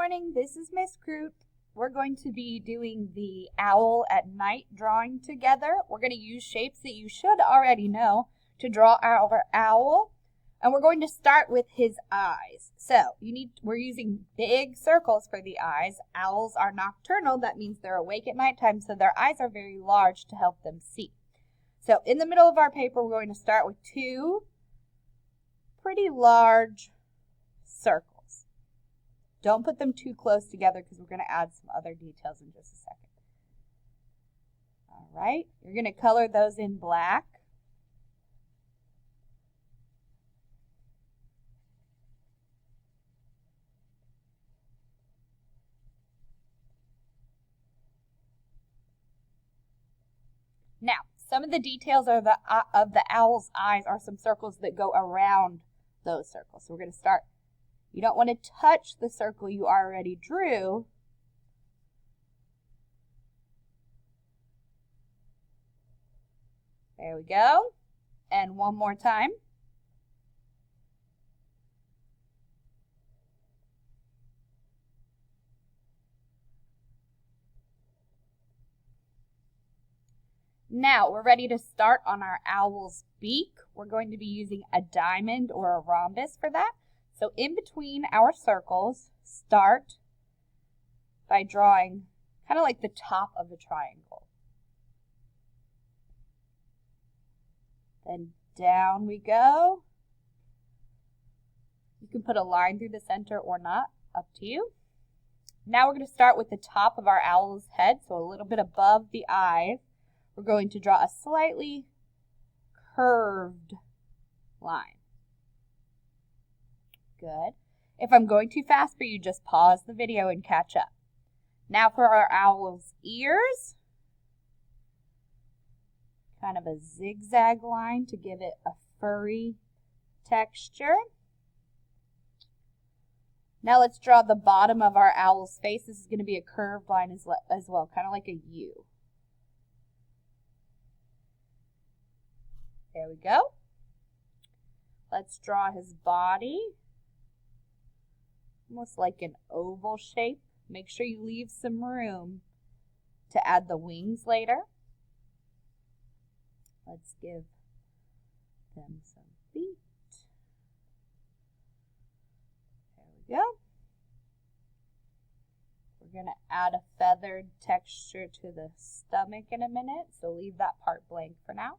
morning, this is Miss Croot. We're going to be doing the owl at night drawing together. We're going to use shapes that you should already know to draw our owl. And we're going to start with his eyes. So we're using big circles for the eyes. Owls are nocturnal. That means they're awake at nighttime, so their eyes are very large to help them see. So in the middle of our paper, we're going to start with two pretty large circles. Don't put them too close together because we're going to add some other details in just a second. All right, you're going to color those in black. Now, some of the details of the owl's eyes are some circles that go around those circles. So we're going to start. You don't want to touch the circle you already drew. There we go. And one more time. Now we're ready to start on our owl's beak. We're going to be using a diamond or a rhombus for that. So in between our circles, start by drawing kind of like the top of the triangle. Then down we go. You can put a line through the center or not, up to you. Now we're going to start with the top of our owl's head, so a little bit above the eyes. We're going to draw a slightly curved line. Good. If I'm going too fast for you, just pause the video and catch up. Now for our owl's ears, kind of a zigzag line to give it a furry texture. Now let's draw the bottom of our owl's face. This is going to be a curved line as well, kind of like a U. There we go. Let's draw his body. Almost like an oval shape. Make sure you leave some room to add the wings later. Let's give them some feet. There we go. We're going to add a feathered texture to the stomach in a minute, so leave that part blank for now.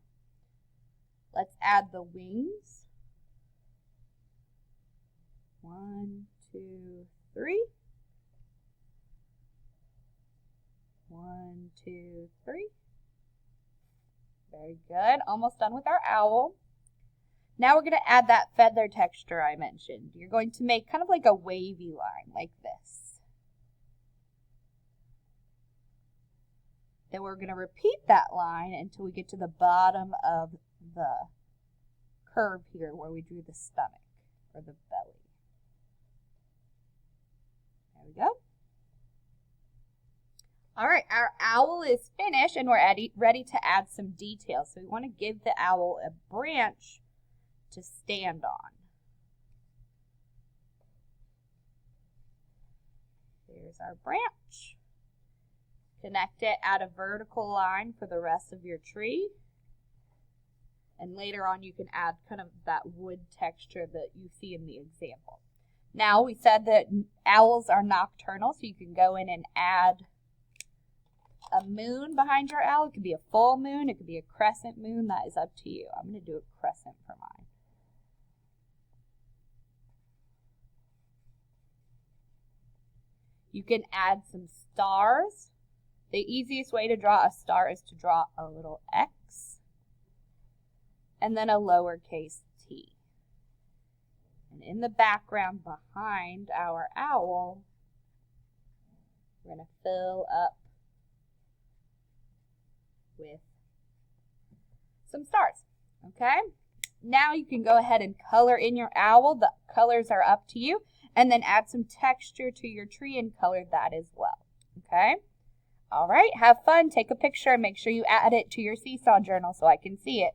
Let's add the wings. 1, 2, 3. 1, 2, 3. Very good. Almost done with our owl. Now we're going to add that feather texture I mentioned. You're going to make kind of like a wavy line like this. Then we're going to repeat that line until we get to the bottom of the curve here where we drew the stomach or the belly. There we go. All right, our owl is finished and we're ready to add some details. So we want to give the owl a branch to stand on. Here's our branch. Connect it, add a vertical line for the rest of your tree. And later on you can add kind of that wood texture that you see in the example. Now we said that owls are nocturnal, so you can go in and add a moon behind your owl. It could be a full moon, it could be a crescent moon, that is up to you. I'm going to do a crescent for mine. You can add some stars. The easiest way to draw a star is to draw a little X and then a lowercase t. And in the background behind our owl, we're going to fill up with some stars. Okay? Now you can go ahead and color in your owl. The colors are up to you. And then add some texture to your tree and color that as well. Okay? All right, have fun. Take a picture and make sure you add it to your seesaw journal so I can see it.